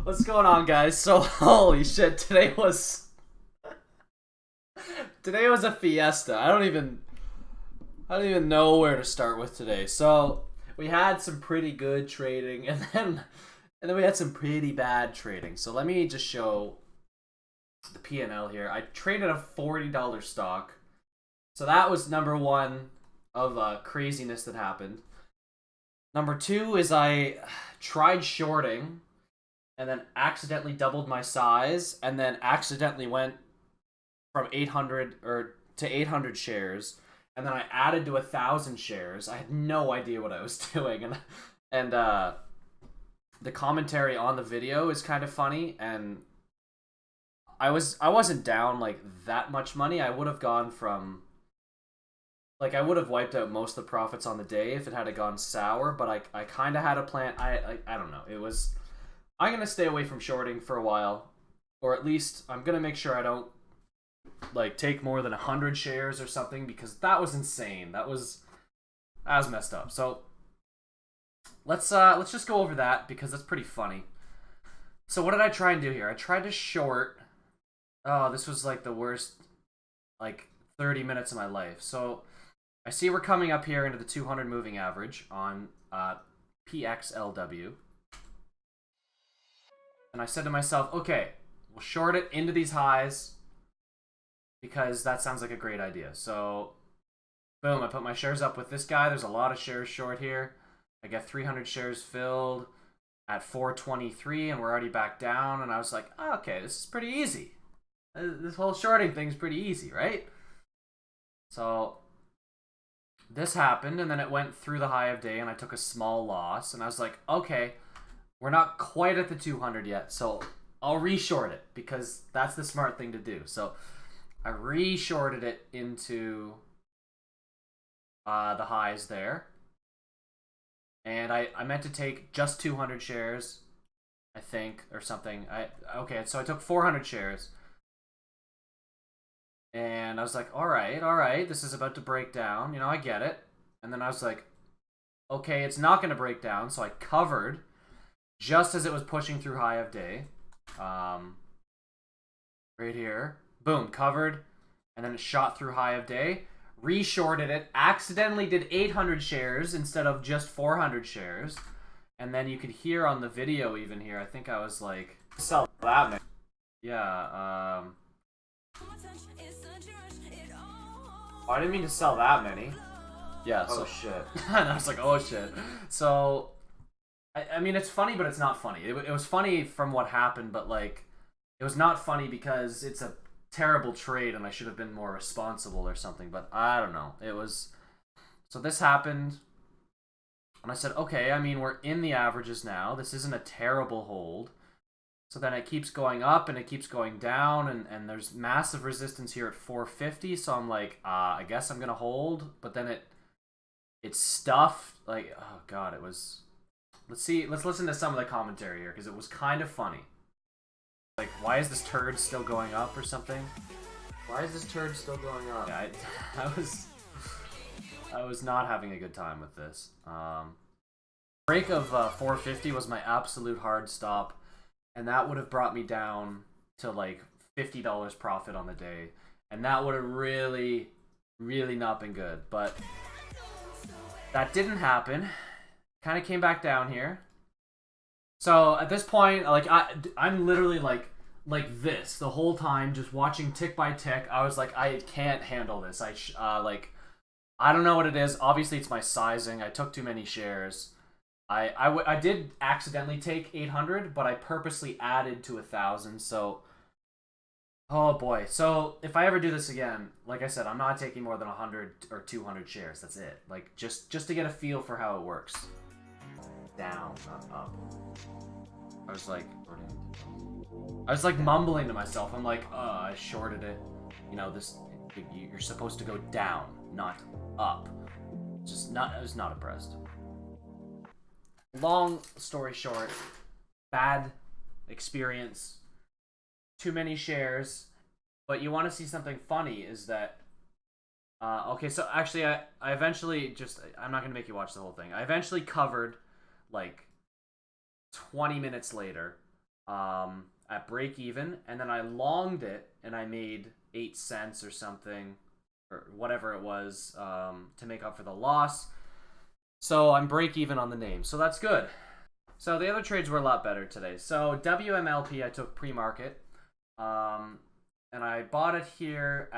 What's going on, guys? So, holy shit, today was a fiesta. I don't even know where to start with today. So, we had some pretty good trading, and then we had some pretty bad trading. So, let me just show the P&L here. I traded a $40 stock. So, that was number one of craziness that happened. Number two is I tried shorting and then accidentally doubled my size and then accidentally went from 800 to 800 shares, and then I added to 1,000 shares. I had no idea what I was doing, and the commentary on the video is kind of funny, and I wasn't down like that much money. I would have gone from I would have wiped out most of the profits on the day if it had gone sour, but I kind of had a plan. I don't know. I'm going to stay away from shorting for a while, or at least I'm going to make sure I don't take more than 100 shares or something, because that was insane. That was messed up. So let's just go over that, because that's pretty funny. So what did I try and do here? I tried to short. Oh, this was the worst 30 minutes of my life. So I see we're coming up here into the 200 moving average on PXLW. And I said to myself, okay, we'll short it into these highs, because that sounds like a great idea. So, boom, I put my shares up with this guy. There's a lot of shares short here. I get 300 shares filled at 423, and we're already back down. And I was like, oh, okay, this is pretty easy. This whole shorting thing's pretty easy, right? So this happened, and then it went through the high of day, and I took a small loss, and I was like, okay, we're not quite at the 200 yet, so I'll re-short it, because that's the smart thing to do. So I re-shorted it into the highs there, and I meant to take just 200 shares, I think, or something. Okay, so I took 400 shares. And I was like, all right, this is about to break down. You know, I get it. And then I was like, okay, it's not going to break down. So I covered just as it was pushing through high of day. Right here. Boom, covered. And then it shot through high of day. Re-shorted it. Accidentally did 800 shares instead of just 400 shares. And then you could hear on the video even here, I think I was like, sell that, man. Yeah, Oh, I didn't mean to sell that many. Yeah, so... Oh, shit. And I was like, oh, shit. So, I mean, it's funny, but it's not funny. It was funny from what happened, but, it was not funny because it's a terrible trade and I should have been more responsible or something, but I don't know. It was... So this happened, and I said, okay, I mean, we're in the averages now. This isn't a terrible hold. So then it keeps going up and it keeps going down, and there's massive resistance here at 450. So I'm like, I guess I'm gonna hold. But then it stuffed. Oh god, it was. Let's listen to some of the commentary here, because it was kind of funny. Why is this turd still going up or something? Why is this turd still going up? Yeah, I was not having a good time with this. Break of 450 was my absolute hard stop. And that would have brought me down to $50 profit on the day. And that would have really, really not been good. But that didn't happen. Kind of came back down here. So at this point, I'm literally like this the whole time, just watching tick by tick. I was like, I can't handle this. I don't know what it is. Obviously, it's my sizing. I took too many shares. I did accidentally take 800, but I purposely added to 1,000, so... Oh boy. So, if I ever do this again, like I said, I'm not taking more than 100 or 200 shares. That's it. Just to get a feel for how it works. Down, not up. I was mumbling to myself. I'm like, I shorted it. You know, you're supposed to go down, not up. I was not impressed. Long story short, bad experience, too many shares, but you want to see something funny is that, okay, so actually I eventually I'm not going to make you watch the whole thing. I eventually covered, 20 minutes later at break even, and then I longed it and I made 8 cents or something, or whatever it was, to make up for the loss. So I'm break even on the name, so that's good. So the other trades were a lot better today. So WMLP I took pre-market, and I bought it here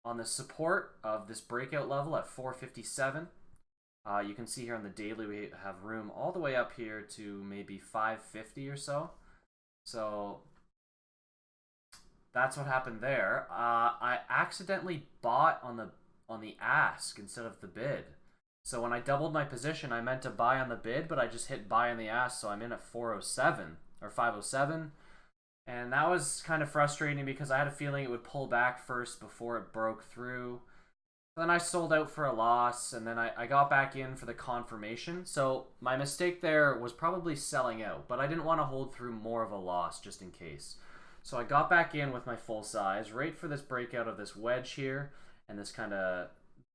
on the support of this breakout level at 457. You can see here on the daily we have room all the way up here to maybe 550 or so. So that's what happened there. I accidentally bought on the ask instead of the bid. So when I doubled my position, I meant to buy on the bid, but I just hit buy on the ask, so I'm in at 407 or 507. And that was kind of frustrating because I had a feeling it would pull back first before it broke through. Then I sold out for a loss, and then I got back in for the confirmation. So my mistake there was probably selling out, but I didn't want to hold through more of a loss just in case. So I got back in with my full size, right for this breakout of this wedge here, and this kind of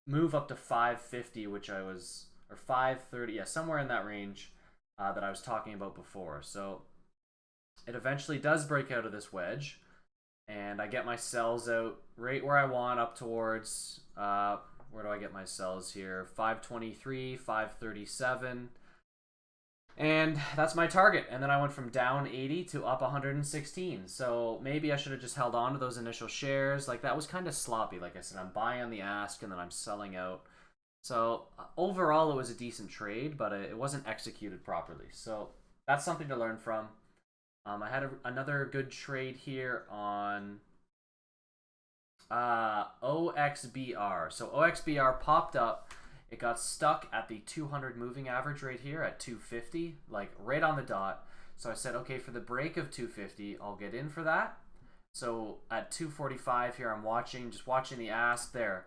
move up to 550, which I was, or 530, yeah, somewhere in that range that I was talking about before. So it eventually does break out of this wedge, and I get my sells out right where I want, up towards, where do I get my sells here? 523, 537. And that's my target. And then I went from down 80 to up 116. So maybe I should have just held on to those initial shares. Like, that was kind of sloppy. Like I said, I'm buying on the ask and then I'm selling out. So overall, it was a decent trade, but it wasn't executed properly. So that's something to learn from. I had another good trade here on OXBR. So OXBR popped up. It got stuck at the 200 moving average right here at 250, like right on the dot. So I said, okay, for the break of 250, I'll get in for that. So at 245 here, I'm just watching the ask there.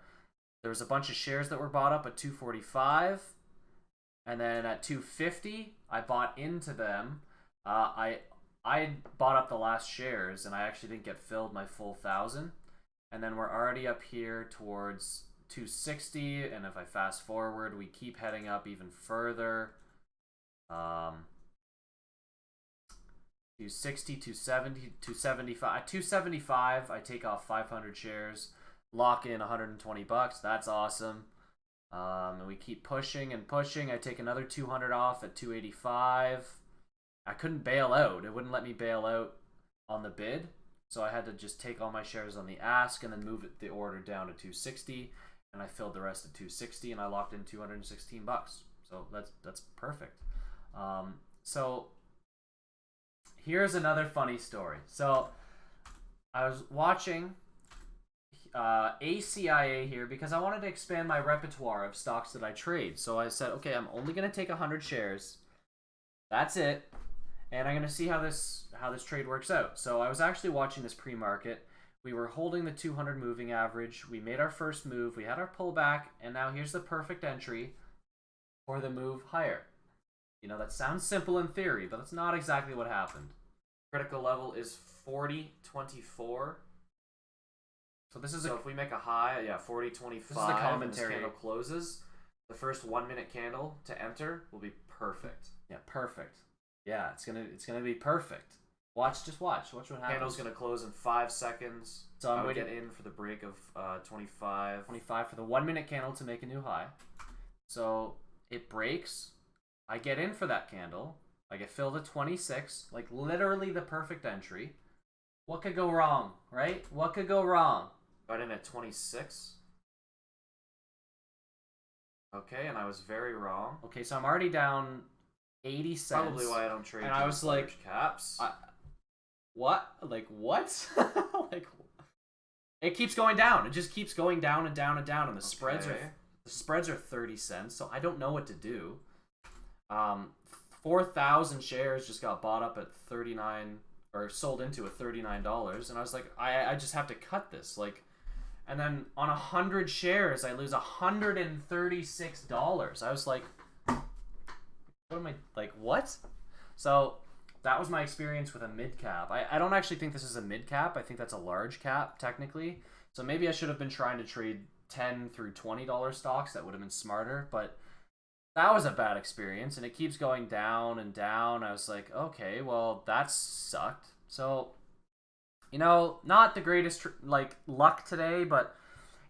There was a bunch of shares that were bought up at 245. And then at 250, I bought into them. I bought up the last shares, and I actually didn't get filled my full 1,000. And then we're already up here towards 260, and if I fast forward, we keep heading up even further. 260, 270, 275. 275, I take off 500 shares, lock in 120 bucks. That's awesome. And we keep pushing and pushing. I take another 200 off at 285. I couldn't bail out. It wouldn't let me bail out on the bid. So I had to just take all my shares on the ask and then move the order down to 260. And I filled the rest at 260 and I locked in 216 bucks. So that's perfect. So here's another funny story. So I was watching ACIA here because I wanted to expand my repertoire of stocks that I trade. So I said, okay, I'm only going to take 100 shares. That's it. And I'm going to see how this trade works out. So I was actually watching this pre-market. We were holding the 200 moving average. We made our first move. We had our pullback. And now here's the perfect entry for the move higher. You know, that sounds simple in theory, but that's not exactly what happened. Critical level is 40.24. So this is so if we make a high, yeah, 40.25. This is the commentary. This candle closes. The first 1 minute candle to enter will be perfect. Yeah, perfect. Yeah, it's gonna be perfect. Just watch what happens. Candle's gonna close in 5 seconds. So I'm waiting in for the break of 25. 25 for the 1 minute candle to make a new high. So it breaks. I get in for that candle. I get filled at 26, like literally the perfect entry. What could go wrong, right? What could go wrong? Got in at 26. Okay, and I was very wrong. Okay, so I'm already down 80 cents. Probably why I don't trade. And I was like, caps. What? Like what? Like it keeps going down. It just keeps going down and down and down, and the spreads are 30 cents. So I don't know what to do. 4,000 shares just got bought up at 39 or sold into at $39, and I was like, I just have to cut this. Like, and then on 100 shares, I lose $136. I was like, what am I, like, what? So that was my experience with a mid cap. I don't actually think this is a mid cap. I think that's a large cap technically. So maybe I should have been trying to trade $10 through $20 stocks. That would have been smarter. But that was a bad experience, and it keeps going down and down. I was like, okay, well, that sucked. So, not the greatest like luck today, but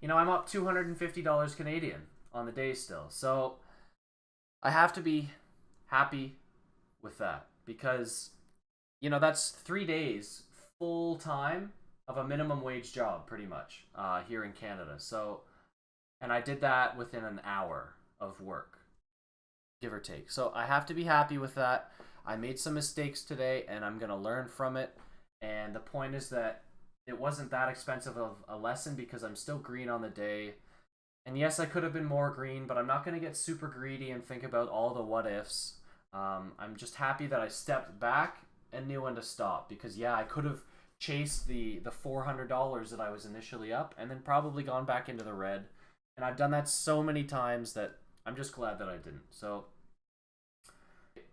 I'm up $250 Canadian on the day still. So I have to be happy with that because that's 3 days full time of a minimum wage job, pretty much, here in Canada. So, and I did that within an hour of work, give or take. So I have to be happy with that. I made some mistakes today, and I'm gonna learn from it. And the point is that it wasn't that expensive of a lesson because I'm still green on the day. And yes, I could have been more green, but I'm not going to get super greedy and think about all the what ifs. I'm just happy that I stepped back and knew when to stop because, yeah, I could have chased the $400 that I was initially up and then probably gone back into the red. And I've done that so many times that I'm just glad that I didn't. So,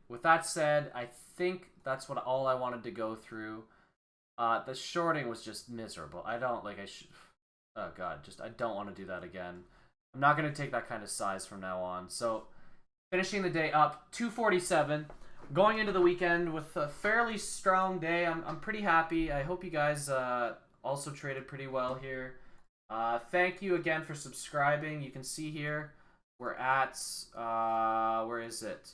with that said, I think that's all I wanted to go through. The shorting was just miserable. I don't like. Oh god, I don't want to do that again. I'm not gonna take that kind of size from now on. So, finishing the day up 247, going into the weekend with a fairly strong day. I'm pretty happy. I hope you guys also traded pretty well here. Thank you again for subscribing. You can see here we're at where is it?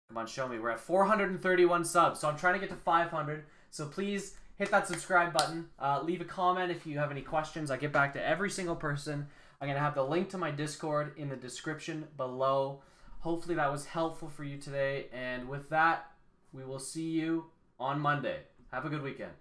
Come on, show me. We're at 431 subs. So I'm trying to get to 500. So please hit that subscribe button. Leave a comment if you have any questions. I get back to every single person. I'm going to have the link to my Discord in the description below. Hopefully that was helpful for you today. And with that, we will see you on Monday. Have a good weekend.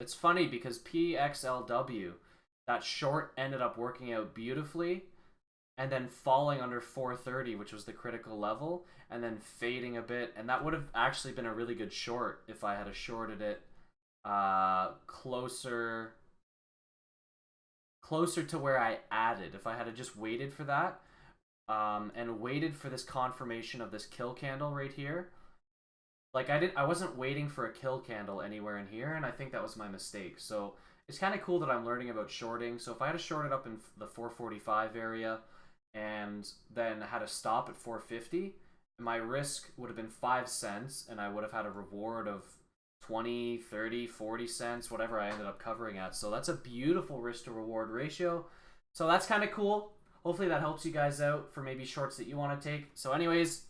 It's funny because PXLW, that short ended up working out beautifully and then falling under 430, which was the critical level, and then fading a bit. And that would have actually been a really good short if I had shorted it closer to where I added. If I had just waited for that and waited for this confirmation of this kill candle right here. Like I wasn't waiting for a kill candle anywhere in here, and I think that was my mistake. So it's kind of cool that I'm learning about shorting. So if I had shorted up in the 445 area and then had a stop at 450, my risk would have been 5 cents, and I would have had a reward of 20, 30, 40 cents, whatever I ended up covering at. So that's a beautiful risk to reward ratio. So that's kind of cool. Hopefully that helps you guys out for maybe shorts that you want to take. So anyways,